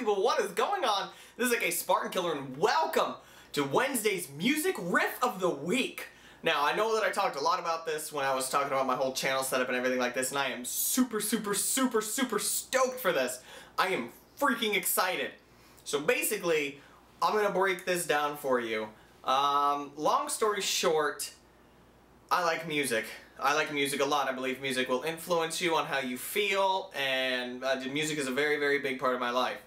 people, what is going on? This is like a Spartan Killer, and welcome to Wednesday's Music Riff of the Week. Now, I know that I talked a lot about this when I was talking about my whole channel setup and everything like this, and I am super stoked for this. I am freaking excited. So basically, I'm going to break this down for you. Long story short, I like music. I like music a lot. I believe music will influence you on how you feel, and music is a very big part of my life.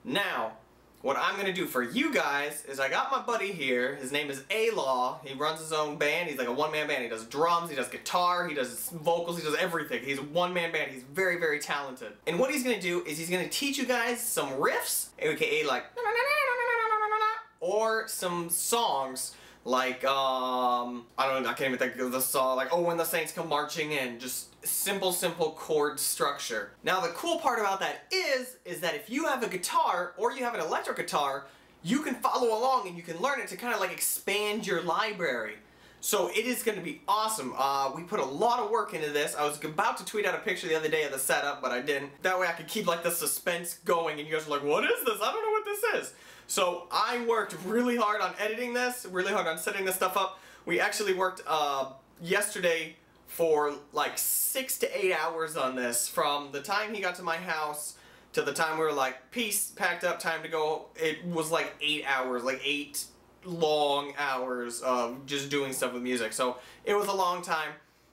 Now, what I'm going to do for you guys is I got my buddy here. His name is A-Law. He runs his own band. He's like a one-man band. He does drums, he does guitar, he does vocals, he does everything. He's a one-man band. He's very talented. And what he's going to do is he's going to teach you guys some riffs, aka like, or some songs like, I don't know, I can't even think of the song, like, oh, when the Saints come marching in, just simple chord structure. Now, the cool part about that is that if you have a guitar, or you have an electric guitar, you can follow along and you can learn it to kind of like expand your library. So it is going to be awesome. We put a lot of work into this. I was about to tweet out a picture the other day of the setup, but I didn't. That way I could keep like the suspense going and you guys are like, what is this? I don't know what this is. So I worked really hard on editing this, really hard on setting this stuff up. We actually worked yesterday for like 6 to 8 hours on this. From the time he got to my house to the time we were like, peace, packed up, time to go. It was like 8 hours, like 8 long hours of just doing stuff with music. So it was a long time.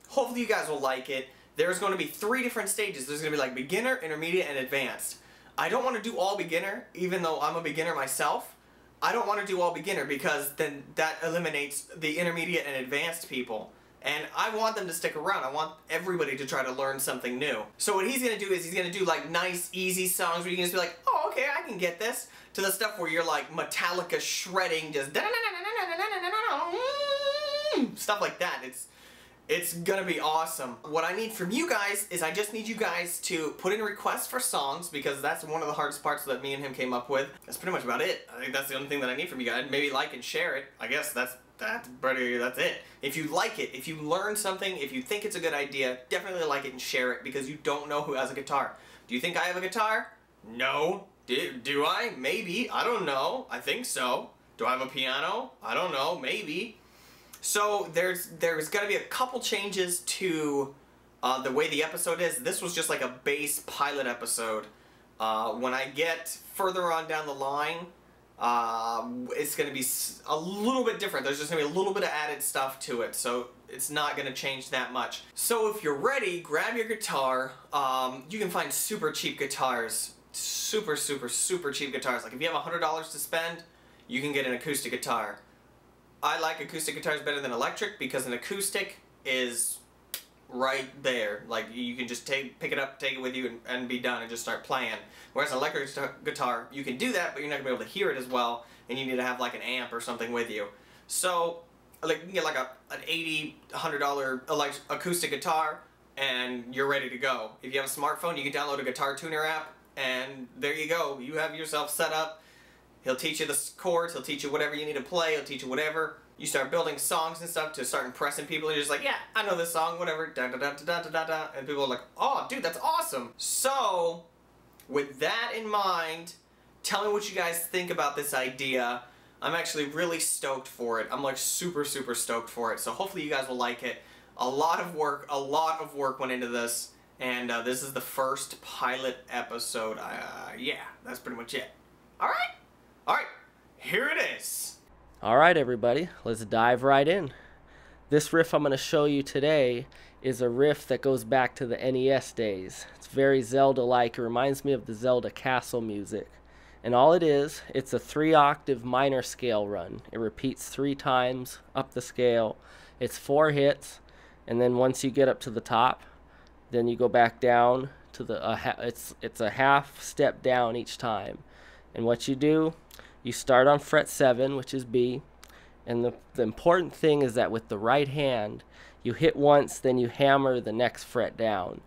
Hopefully you guys will like it. There's going to be 3 different stages. There's going to be like beginner, intermediate, and advanced. I don't want to do all beginner, even though I'm a beginner myself. I don't want to do all beginner because then that eliminates the intermediate and advanced people. And I want them to stick around. I want everybody to try to learn something new. So what he's going to do is he's going to do like nice, easy songs where you can just be like, oh, okay, I can get this. To the stuff where you're like Metallica shredding, just stuff like that. It's gonna be awesome. What I need from you guys is I just need you guys to put in requests for songs, because that's one of the hardest parts that me and him came up with. That's pretty much about it. I think that's the only thing that I need from you guys. Maybe like and share it. I guess that's it. If you like it, if you learn something, if you think it's a good idea, definitely like it and share it, because you don't know who has a guitar. Do you think I have a guitar? No. Do I? Maybe. I don't know. I think so. Do I have a piano? I don't know. Maybe. So there's going to be a couple changes to the way the episode is. This was just like a base pilot episode. When I get further on down the line, it's going to be a little bit different. There's just going to be a little bit of added stuff to it, so it's not going to change that much. So if you're ready, grab your guitar. You can find super cheap guitars. Super cheap guitars. Like if you have $100 to spend, you can get an acoustic guitar. I like acoustic guitars better than electric because an acoustic is right there. Like you can just pick it up, take it with you, and be done and just start playing. Whereas an electric guitar, you can do that, but you're not gonna be able to hear it as well, and you need to have like an amp or something with you. So like you can get like an $80, $100 acoustic guitar, and you're ready to go. If you have a smartphone, you can download a guitar tuner app, and there you go. You have yourself set up. He'll teach you the chords, he'll teach you whatever you need to play, he'll teach you whatever. You start building songs and stuff to start impressing people, and you're just like, yeah, I know this song, whatever, da da da da da da da, and people are like, oh, dude, that's awesome. So, with that in mind, tell me what you guys think about this idea. I'm actually really stoked for it. I'm like super stoked for it, so hopefully you guys will like it. A lot of work went into this, and this is the first pilot episode. Yeah, that's pretty much it. Alright, here it is. Alright everybody, let's dive right in. This riff I'm going to show you today is a riff that goes back to the NES days. It's very Zelda-like. It reminds me of the Zelda castle music. And all it is, it's a 3-octave minor scale run. It repeats 3 times up the scale. It's 4 hits, and then once you get up to the top, then you go back down to the it's a half step down each time. And what you do, you start on fret 7, which is B, and the important thing is that with the right hand, you hit once, then you hammer the next fret down.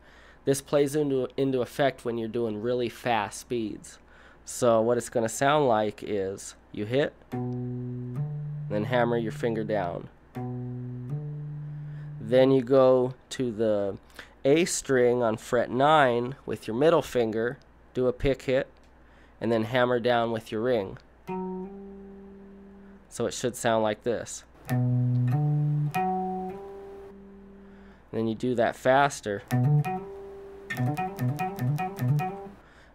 This plays into effect when you're doing really fast speeds. So what it's going to sound like is you hit, then hammer your finger down. Then you go to the A string on fret 9 with your middle finger, do a pick hit, and then hammer down with your ring. So it should sound like this. And then you do that faster.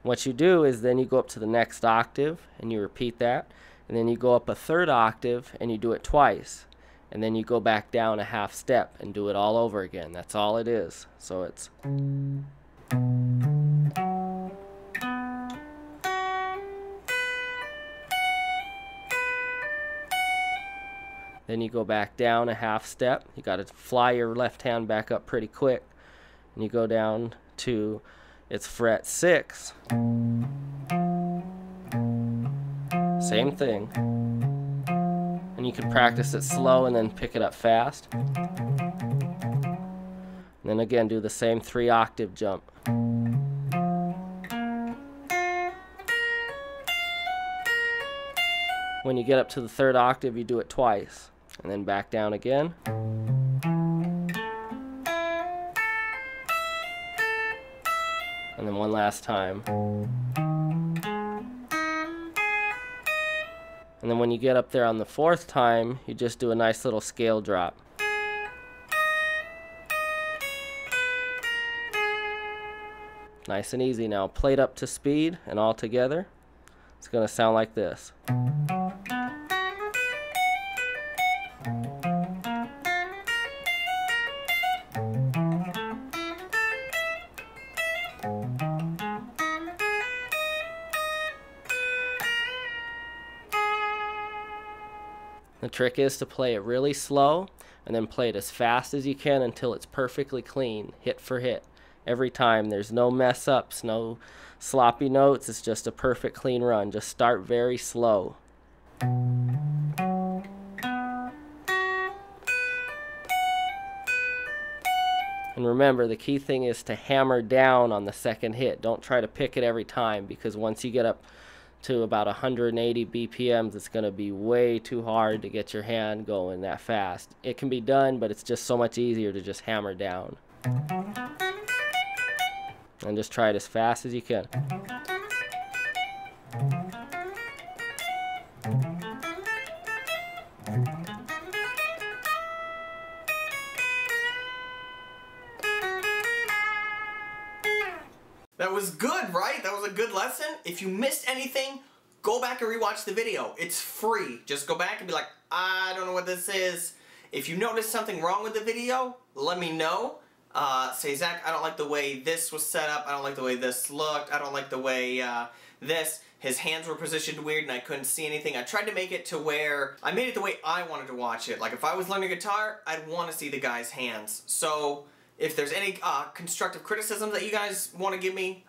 What you do is then you go up to the next octave and you repeat that, and then you go up a third octave and you do it twice, and then you go back down a half step and do it all over again. That's all it is. So it's then you go back down a half step. You got to fly your left hand back up pretty quick, and you go down to it's fret 6. Same thing. And you can practice it slow and then pick it up fast. And then again do the same 3-octave jump. When you get up to the 3rd octave, you do it twice, and then back down again. And then one last time. And then when you get up there on the 4th time, you just do a nice little scale drop. Nice and easy. Now play it up to speed and all together. It's going to sound like this. The trick is to play it really slow and then play it as fast as you can until it's perfectly clean, hit for hit. Every time. There's no mess ups, no sloppy notes. It's just a perfect clean run. Just start very slow. And remember, the key thing is to hammer down on the second hit. Don't try to pick it every time, because once you get up to about 180 BPMs, it's going to be way too hard to get your hand going that fast. It can be done, but it's just so much easier to just hammer down. And just try it as fast as you can. That was good, right? That was a good lesson. If you missed anything, go back and rewatch the video. It's free. Just go back and be like, I don't know what this is. If you notice something wrong with the video, let me know. Say, Zach, I don't like the way this was set up. I don't like the way this looked. I don't like the way his hands were positioned weird and I couldn't see anything. I tried to make it to where I made it the way I wanted to watch it. Like if I was learning guitar, I'd want to see the guy's hands. So if there's any constructive criticism that you guys want to give me,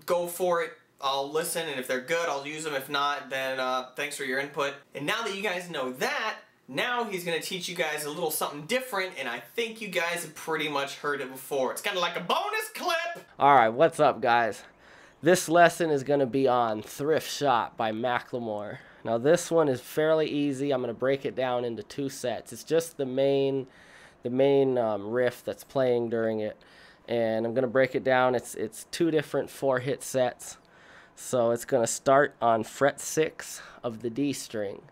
go for it. I'll listen, and if they're good, I'll use them. If not, then thanks for your input. And now that you guys know that, now he's going to teach you guys a little something different, and I think you guys have pretty much heard it before. It's kind of like a bonus clip! Alright, what's up, guys? This lesson is going to be on Thrift Shop by Macklemore. Now this one is fairly easy. I'm going to break it down into 2 sets. It's just the main riff that's playing during it, and I'm going to break it down. It's 2 different 4-hit sets. So it's going to start on fret 6 of the D string.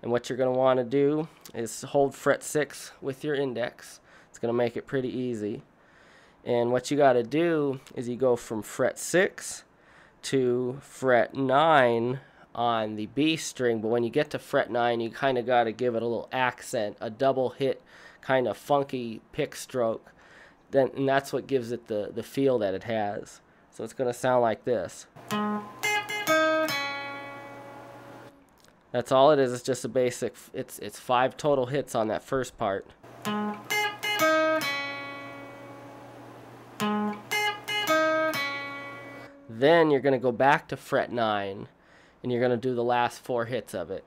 And what you're going to want to do is hold fret 6 with your index. It's going to make it pretty easy. And what you got to do is you go from fret 6 to fret 9 on the B string. But when you get to fret 9, you kind of got to give it a little accent, a double hit, kind of funky pick stroke. And that's what gives it the feel that it has. So it's going to sound like this. That's all it is. It's just a basic. It's 5 total hits on that first part. Then you're going to go back to fret 9 and you're going to do the last 4 hits of it.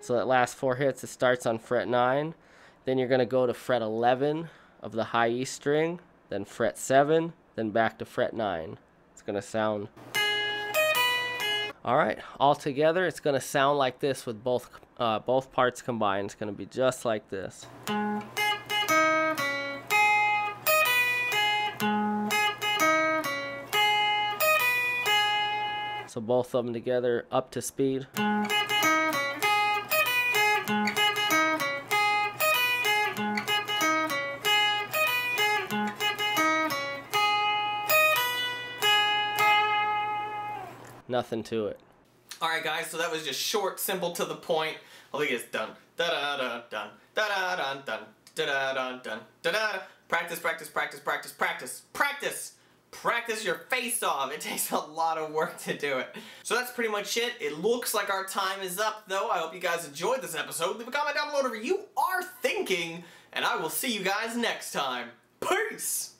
So that last 4 hits, it starts on fret 9. Then you're going to go to fret 11 of the high E string, then fret 7, then back to fret 9. It's going to sound... Alright, all together it's going to sound like this with both parts combined. It's going to be just like this. So both of them together up to speed. Nothing to it. Alright guys, so that was just short, simple, to the point. I think it's done. Da-da-da-dun, da-da-dun-dun, da-da-dun-dun, da-da. Practice, practice, practice, practice, practice, practice! Practice your face off. It takes a lot of work to do it. So that's pretty much it. It looks like our time is up though. I hope you guys enjoyed this episode. Leave a comment down below whatever you are thinking, and I will see you guys next time. Peace!